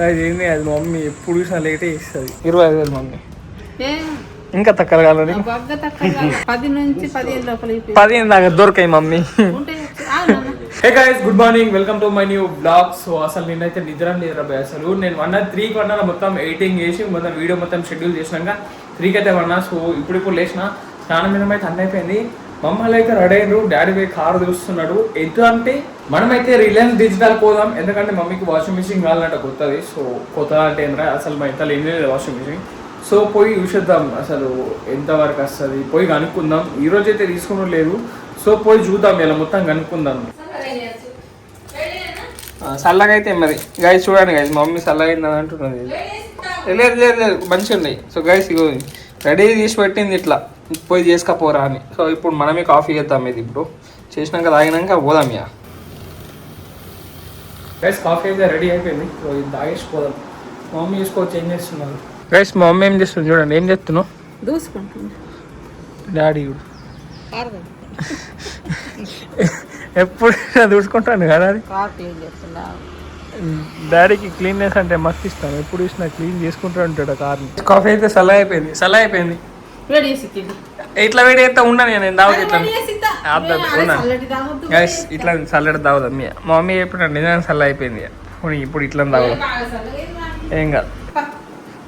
ఏంది అది మమ్మీ ఎప్పుడు చూసినా లేటే ఇస్తుంది 25,000 మమ్మీ ఇంకా తక్కువ కావాలి 10 దాకా దొరకాయి mummy. Hey guys, good morning, welcome to my new blog. So అసలు నేనైతే నిద్రపోయి అసలు నేను 3కి వన్నా, మొత్తం ఎడిటింగ్ చేసి మొత్తం వీడియో మొత్తం షెడ్యూల్ చేసినాక 3కి అయితే వన్నా. సో ఇప్పుడు లేచిన స్నానం మీద అయితే అన్నీ అయిపోయింది. మమ్మల్ని అయితే రెడీ అయ్యారు, డాడీ పోయి కారు చూస్తున్నాడు. ఎందుకంటే మనమైతే రిలయన్స్ డిజిటల్ పోదాం, ఎందుకంటే మమ్మీకి వాషింగ్ మిషన్ కావాలంటే కొత్తది. సో కొత్త అంటే ఏంటంటే అసలు మా ఇంట్లో ఏం లేదు వాషింగ్ మిషన్. సో పోయి చూసేద్దాం అసలు ఎంతవరకు వస్తుంది, పోయి కనుక్కుందాం. ఈరోజు అయితే తీసుకోవడం లేదు, సో పోయి చూద్దాం, ఇలా మొత్తం కనుక్కుందాం. చల్లగా అయితే మరి గైస్ చూడండి గైస్, మమ్మీ చల్లగా అయిందని అంటున్నది. లేదు లేదు లేదు మంచిగా ఉన్నాయి. సో గైస్ ఇగో రెడీ తీసి పెట్టింది ఇట్లా, పోయి చేసుకపోరా అని. సో ఇప్పుడు మనమే కాఫీ చేద్దాం. ఇది ఇప్పుడు చేసినాక తాగినాక పోదాం. ఇక గైస్ కాఫీ అయితే రెడీ అయిపోయింది. సో ఇది తాగేసిపోదాం. మమ్మీ చూసుకోవచ్చు ఏం చేస్తున్నారు. గైస్ మా మమ్మీ ఏం చేస్తుంది చూడండి. ఏం చేస్తున్నావు? డాడీ ఎప్పుడు దూసుకుంటాను కదా. అది డాడీకి క్లీన్నెస్ అంటే మస్తు ఇష్టం. ఎప్పుడు చూసినా క్లీన్ చేసుకుంటూ ఉంటాడు కార్ని. కాఫీ అయితే చల్లగా అయిపోయింది. ఇట్లా వేడి అయితే ఉండను నేను తాగుతా. ఇట్లా గైస్ ఇట్లా చల్లడి తాగుదాం. మా మమ్మీ ఎప్పుడు నిజంగా చల్ల అయిపోయింది. ఇప్పుడు ఇట్లా తాగుదాం, ఏం కాదు.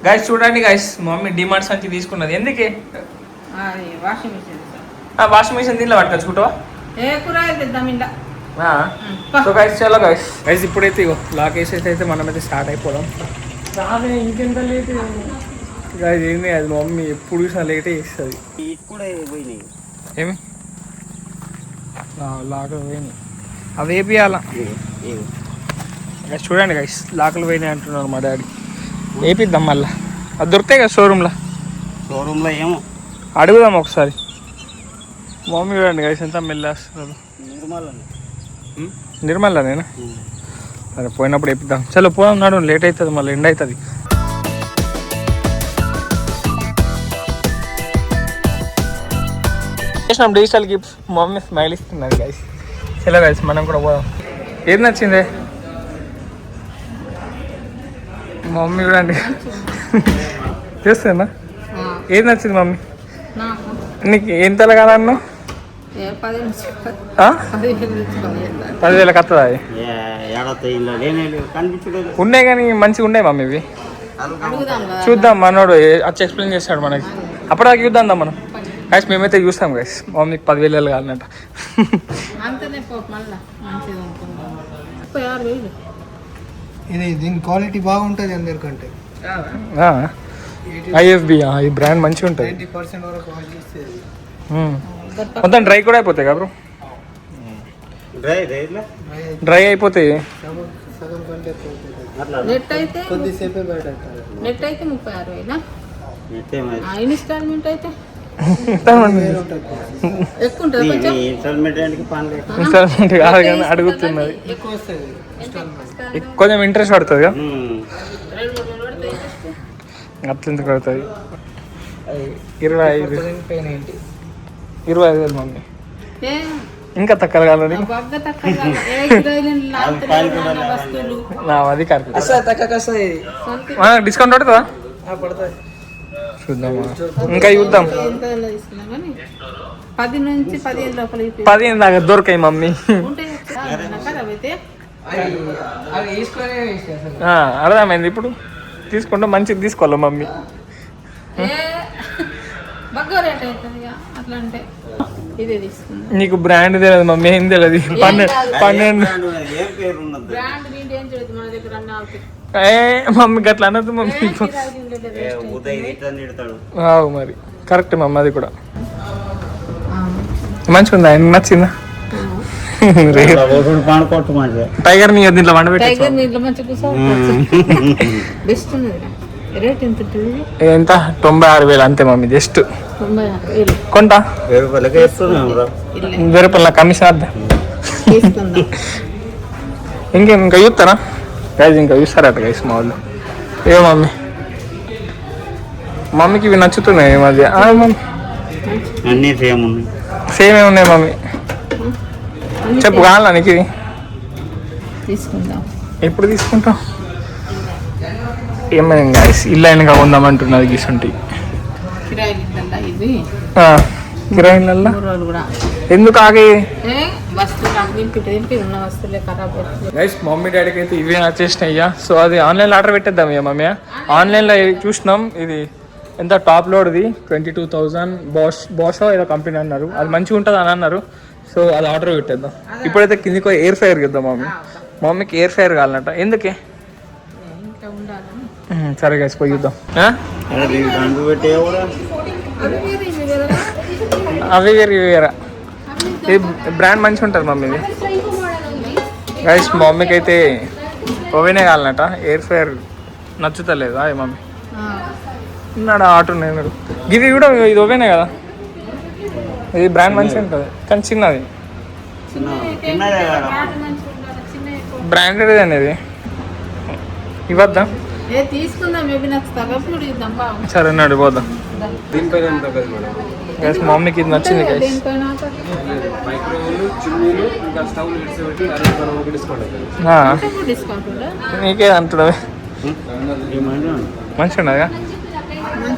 గైస్ చూడండి గైస్, మా మమ్మీ డిమార్ట్స్ నుంచి తీసుకున్నది. ఎందుకే వాషింగ్ మిషన్ దీనిలో పట్టుకొచ్చుకుంటావా? సో గైస్ చలో గైస్ ఇప్పుడైతే లాక్ వేసేసి అయితే మనమైతే స్టార్ట్ అయిపోదాం. రాదే ఇంకెంత లేట్ గైస్. ఏంది అది మమ్మీ ఎప్పుడు చూసినా లేటే ఇస్తుంది. ఏమి లాకులు పోయినాయి, అవి వేపియాలా. గైస్ చూడండి గైస్, లాకులు పోయినాయి అంటున్నారు మా డాడీ. వేపిద్దాం మళ్ళా, అది దొరుకుతాయి కదా షోరూంలో ఏమో అడుగుదాం ఒకసారి. మమ్మీ చూడండి గైస్ ఎంత మెల్లేస్తున్నారు. నిర్మల్లానేనా? సరే పోయినప్పుడు వేపిద్దాం. చలో పోదాం, నాడు లేట్ అవుతుంది, మళ్ళీ ఎండ్ అవుతుంది. చేసినాం డిజిటల్ గిఫ్ట్స్. మమ్మీ స్మైల్ ఇస్తున్నారు గైస్. చలో గైస్ మనం కూడా పోదాం. ఏది నచ్చిందే మమ్మీ చూడండి చేస్తున్నా. ఏది నచ్చింది మమ్మీ నీకు? ఎంత కాదన్నావు? 10,000 వస్తుందా? ఉన్నాయి కానీ మంచిగా ఉన్నాయి మమ్మీ ఇవి. చూద్దాం, మనోడు వచ్చి ఎక్స్ప్లెయిన్ చేస్తాడు మనకి. అప్పటిదాకా చూద్దాం మనం గైస్. మేమైతే చూస్తాం గైస్. మమ్మీకి 10,000 కావాలంట. ఇది దీని క్వాలిటీ బాగుంటుంది అందరికంటే. IFB ఈ బ్రాండ్ మంచిగా ఉంటుంది. 90% వరకు మొత్తం డ్రై కూడా అయిపోతాయి కదా బ్రో? డ్రై అయిపోతాయి. కొద్దిసేపే బయట నెట్ అయితే 36,000, ఇన్స్టాల్మెంట్ అయితే ఇన్స్టాల్మెంట్ కాదు కానీ అడుగుతున్నది. కొంచెం ఇంట్రెస్ట్ పడుతుంది కదా, అట్లా ఎందుకు పడుతుంది. 25,000 మమ్మీ ఇంకా తక్కువ కావాలి. అది కరెక్ట్. డిస్కౌంట్ పడుతుందా? చూద్దామా, ఇంకా చూద్దాం. 10 దాకా దొరకాయి మమ్మీ. అర్థమైంది. ఇప్పుడు తీసుకుంటే మంచిది తీసుకోవాలి మమ్మీ. నీకు బ్రాండ్ తెలియదు మమ్మీ, ఏం తెలియదు. 12 మమ్మీ గట్లా అనద్దు మమ్మీ. మరి కరెక్ట్ మమ్మీ, అది కూడా మంచిగా ఉందా? నచ్చిందా? టైగర్ నీ దీంట్లో వండబెట్టి ఎంత? 96,000 అంతే మమ్మీ. జస్ట్ కొంటా 1000 రూపాయల కమిషన్ వద్దా? ఇంకా చూస్తారా గైస్? ఇంకా చూస్తారట గైస్ మా వాళ్ళు. ఏ మమ్మీ మమ్మీకి ఇవి నచ్చుతున్నాయి ఈ మధ్య. అన్నీ సేమ్ ఉన్నాయి మమ్మీ. చెప్పు కావాలా నీకు? తీసుకుందాం. ఎప్పుడు తీసుకుంటాం? ఏమైంది గాయస్ ఇల్లు అయినగా ఉందామంటున్నది గిసుంటి కిరాయిలు ఇట్లా ఇది కిరాయిలల్లా 3 రోజులు కూడా ఎందుకు ఆగి వస్తువులు దింపి ఉన్న వస్తువులే ఖరాబ్ అవుతుంది. గైస్ మమ్మీ డాడీకి అయితే ఇవే నచ్చేసినాయ్యా. సో అది ఆన్లైన్లో ఆర్డర్ పెట్టేద్దాం ఇక మమ్మీ. ఆన్లైన్లో చూసినాం, ఇది ఎంత టాప్ లోడ్ది 22,000 బాషో ఏదో కంపెనీ అన్నారు. అది మంచిగా ఉంటుంది అని అన్నారు. సో అది ఆర్డర్ పెట్టేద్దాం. ఇప్పుడైతే కిందికి ఎయిర్ ఫ్రైర్ ఇద్దాం మమ్మీకి ఎయిర్ ఫ్రైర్ కావాలంట. ఎందుకే? ఇంకా ఉండాలని. సరే గైస్ పోయి చూద్దాం. అవి వేరు ఇవి వేరా. ఈ బ్రాండ్ మంచిగా ఉంటుంది మమ్మీది. గైస్ మా మమ్మీకి అయితే ఓవెనే కావాలన్నట, ఎయిర్ ఫ్రైర్ నచ్చుతలేదు. అదే మమ్మీ ఉన్నాడు ఆటో నేను ఇది కూడా ఇది ఓవెనే కదా. ఇది బ్రాండ్ మంచిగా ఉంటుంది కానీ చిన్నది, బ్రాండెడ్ అనేది ఇవ్వద్దా? సరే నాడు పోదాం. గైస్ మా మమ్మీకి ఇది నచ్చింది గైస్. నీకే అంటున్నావే మంచిగా ఉన్నదిగా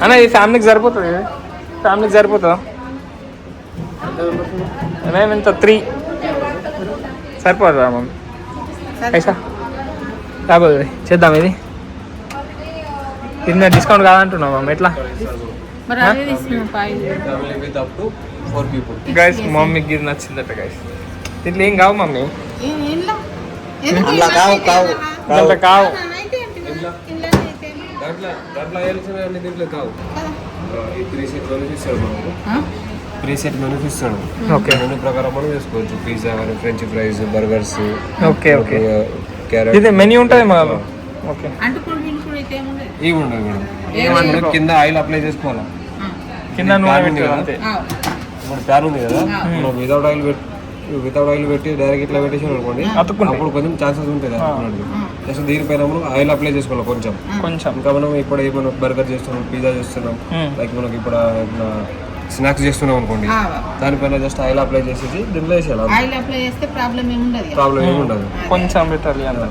అన్న. ఇది ఫ్యామిలీకి సరిపోతుంది, ఫ్యామిలీకి సరిపోతుందా? మేము ఇంత 3 సరిపోతుందా మమ్మీ? పైసా కాకపోతే చేద్దాం. ఇది ఇది డిస్కౌంట్ కాదంటున్నావు మమ్మీ, ఎట్లా? గైస్ మమ్మీకి ఇది నచ్చిందట గైస్. దీంట్లో ఏం కావు మమ్మీ, దాంట్లో కావు. ప్రీసెట్ మెనూస్ ఇస్తాడు. ఓకే మెనూ ప్రకారం మనం చేసుకోవచ్చు. పిజ్జా కానీ, French fries, burgers. Okay okay carrot ఇది మెన్యూ ఉంటుంది మా. ఓకే ఇవి ఉండవు మేడం. కింద ఆయిల్ అప్లై చేసుకోవాలా, కింద నూనె అంతే. ఇప్పుడు ప్యాన్ ఉంది కదా, మనం వితౌట్ ఆయిల్ పెట్టి డైరెక్ట్ ఇట్లా పెట్టేసి అనుకోండి, అప్పుడు కొంచెం ఛాన్సెస్ ఉంటాయి అతుకున్నట్టు. జస్ట్ దీనిపైన మనం ఆయిల్ అప్లై చేసుకోవాలి కొంచెం. ఇంకా మనం ఇప్పుడు ఏమైనా బర్గర్ చేస్తున్నాం, పిజ్జా చేస్తున్నాం, లైక్ మనకి ఇప్పుడు స్నాక్స్ చేస్తున్నాం అనుకోండి, దానిపైన జస్ట్ ఆయిల్ అప్లై చేసేసి దీంట్లో వేసేయాలి. ప్రాబ్లం ఏమి ఉండదు. కొంచెం పెట్టాలి అన్న.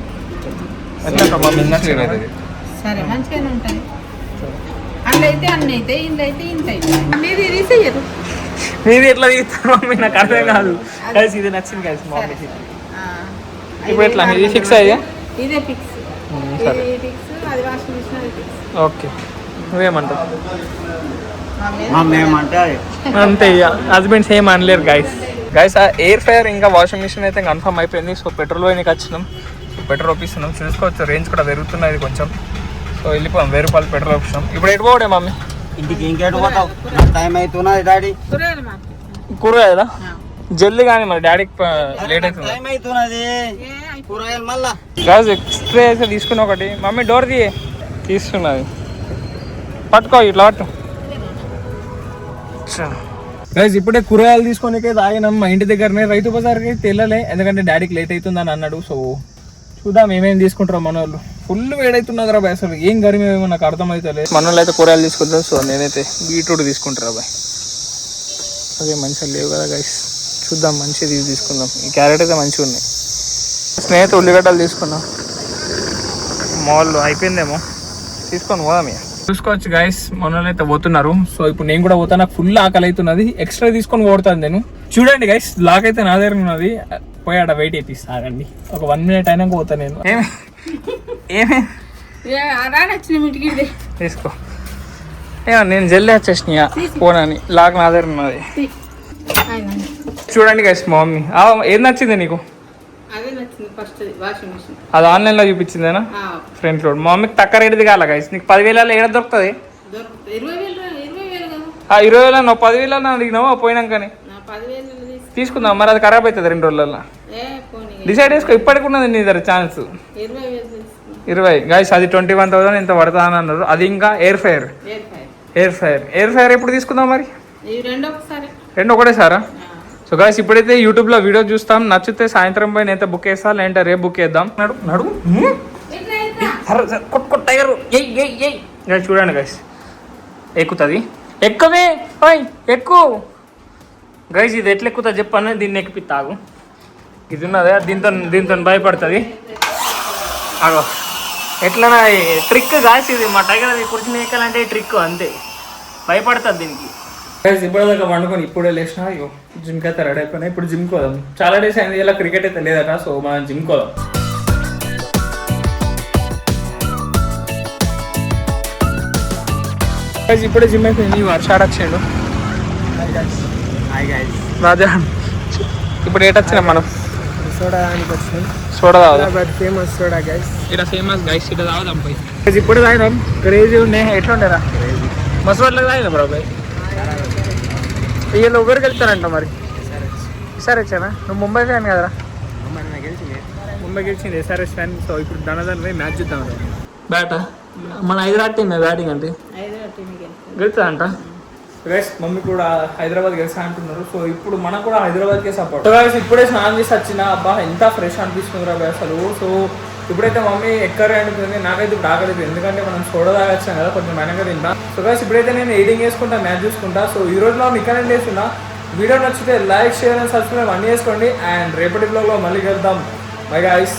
సరే మంచిగానే ఉంటుంది. అన్నైతే అన్నైతే ఇందైతే ఇంత మీది తీసేయరు. మీది ఎట్లా తీస్తారు మమ్మీ? నాకు అర్థం కాదు. కలిసి ఇది నచ్చింది కలిసి మమ్మీకి. ఇప్పుడు ఎట్లా ఇది ఫిక్స్ అయ్యా? ఇదే ఫిక్స్. సరే అది వాషింగ్ మిషన్ అది ఫిక్స్. ఓకే నువ్వేమంటావు? అంతే ఇక హస్బెండ్స్ ఏం అనలేరు గైస్. ఆ ఎయిర్ ఫ్రైయర్ ఇంకా వాషింగ్ మిషన్ అయితే కన్ఫర్మ్ అయిపోయింది. సో పెట్రోల్ పోయినకి వచ్చినాం, పెట్రోల్ ఒప్పిస్తున్నాం. చూసుకోవచ్చు రేంజ్ కూడా పెరుగుతున్నది కొంచెం. సో వెళ్ళిపోయాం, 1000 రూపాయలు పెట్రోల్ ఒప్పిస్తాం. ఇప్పుడు ఎటు పోవడే మమ్మీ? ఇంటికి ఇంకేటు పోతావు? టైం అవుతున్నది డాడీ. కూరగాయలా జల్దీ కానీ మరి డాడీకి లేట్ అవుతుంది. టైం అవుతున్నది కూరగాయలు మళ్ళా. గాజ్ ఎక్స్ట్రా అయితే తీసుకుని ఒకటి మమ్మీ డోర్ తీస్తున్నది. పట్టుకో ఇట్లా పట్టు. గైస్ ఇప్పుడే కూరగాయలు తీసుకొని తాగినాం. మా ఇంటి దగ్గరనే రైతు బజార్కి అయితే వెళ్ళలే, ఎందుకంటే డాడీకి లేట్ అవుతుందని అన్నాడు. సో చూద్దాం ఏమేమి తీసుకుంటారో మన వాళ్ళు. ఫుల్ వేడవుతున్నది రా బాయ్, అసలు ఏం గరిమ ఏమో నాకు అర్థమవుతలేదు. మన వాళ్ళు అయితే కూరగాయలు తీసుకుంటారు. సో నేనైతే బీట్రూట్ తీసుకుంటారా బాయ్, అదే మంచిగా లేవు కదా గైస్. చూద్దాం మంచిగా తీసుకుందాం. ఈ క్యారెట్ అయితే మంచిగా ఉన్నాయి. స్నేహితు ఉల్లిగడ్డలు తీసుకున్నాం, మాల్లో అయిపోయిందేమో, తీసుకొని పోదాం ఇక. చూసుకోవచ్చు గైస్ మన వాళ్ళు అయితే పోతున్నారు. సో ఇప్పుడు నేను కూడా పోతాను, నాకు ఫుల్ ఆకలి అవుతున్నది. ఎక్స్ట్రా తీసుకొని పోతాను నేను. చూడండి గైస్ లాక్ అయితే నా దగ్గర ఉన్నది, పోయాడ వెయిట్ చేపిస్తానండి. ఒక 1 మినిట్ అయినాక పోతాను నేను. ఏమే తీసుకో. నేను జల్దీ వచ్చేసిన ఫోన్ అని, లాక్ నా దగ్గర ఉన్నది. చూడండి గైస్ మా మమ్మీ ఏది నచ్చింది నీకు? అది ఆన్లైన్లో చూపించిందేనా ఫ్రంట్ లోడ్? మా మమ్మీకి తక్కువ రేటుది కాల గైస్. నీకు 10,000 ఏడ దొరుకుతుంది? 20,000 నువ్వు 10,000 అడిగినావా పోయినాకనే? తీసుకుందాం మరి, అది ఖరాబ్ అవుతుంది 2 రోజులలో. డిసైడ్ చేసుకో, ఇప్పటికి ఉన్నది నీ దగ్గర ఛాన్స్. 20 గైస్, అది 21,000 ఇంత పడతా అని అన్నారు. అది ఇంకా ఎయిర్ ఫ్రైయర్ ఎప్పుడు తీసుకుందాం మరి? రెండు ఒకటేసారా? సో గైస్ ఇప్పుడైతే యూట్యూబ్లో వీడియో చూస్తాం, నచ్చితే సాయంత్రం పోయి నేనైతే బుక్ చేస్తా, లేదంటే రేపు బుక్ చేద్దాం. నడు టైగర్ చూడండి గైస్, ఎక్కుతుంది. ఎక్కువే ఎక్కువ గైస్. ఇది ఎట్లా ఎక్కుతుంది చెప్పాను, దీన్ని ఎక్కిపిస్తాగు. ఇది ఉన్నదే, దీంతో భయపడుతుంది. అగో ఎట్లా ట్రిక్ గాయస్ ఇది మా టైగర్ అది కూర్చుని ఎక్కాలంటే ట్రిక్ అంతే భయపడుతుంది దీనికి ఇప్పటిదాకా వండుకొని ఇప్పుడే లేచిన అయ్యో జిమ్కి అయితే రెడీ అయిపోయినా ఇప్పుడు జిమ్కి పోదాం చాలా డేస్ అయింది ఇలా క్రికెట్ అయితే లేదట సో మనం జిమ్కి పోదాం ఇప్పుడే జిమ్ అయిపోయింది వర్షాడు వచ్చాడు రాజా ఇప్పుడు ఏటొచ్చినాం మనం సోడా దానికి వచ్చినాం సోడా తాగుదాం ఫేమస్ సోడా గైస్ ఇక్కడ ఫేమస్ గైస్ ఇక్కడ తాగుదాం పోయి ఇప్పుడు తాగినాం క్రేజీ ఉండే ఎట్లా ఉండేరా మసవాట్లకు తాగినాం బాబాయ్ వీళ్ళు ఊరికి వెళ్తారంట మరి సరే వచ్చానా నువ్వు ముంబై ఫ్యాన్ కదరా ముంబై గెలిచింది ఎస్ఆర్ఎస్ ఫ్యాన్ సో ఇప్పుడు దాని పోయి మ్యాచ్ చూద్దాం బ్యాట మన హైదరాబాద్ టీమ్ బ్యాటింగ్ అంటే గెలుతుందంట గైస్ మమ్మీ కూడా హైదరాబాద్ గెలిచా అంటున్నారు సో ఇప్పుడు మనకు కూడా హైదరాబాద్కే సపోర్ట్ సో గైస్ ఇప్పుడే స్నానం చేసి వచ్చిన అబ్బా ఎంత ఫ్రెష్ అనిపిస్తుంది రా అసలు సో ఇప్పుడైతే మమ్మీ ఎక్కరే అంటుంది నాకైతే ఇప్పుడు ఆగలేదు ఎందుకంటే మనం సోడా తాగొచ్చాం కదా కొంచెం మనగా తింటా సో గైస్ ఇప్పుడైతే నేను ఎడిటింగ్ చేసుకుంటా మ్యాచ్ చూసుకుంటా సో ఈ రోజులో ఇక్కడ చేస్తున్నా వీడియో నచ్చితే లైక్ షేర్ అండ్ సబ్స్క్రైబ్ అన్నీ చేసుకోండి అండ్ రేపటి బ్లాగ్లో మళ్ళీ కలుద్దాం బై గైస్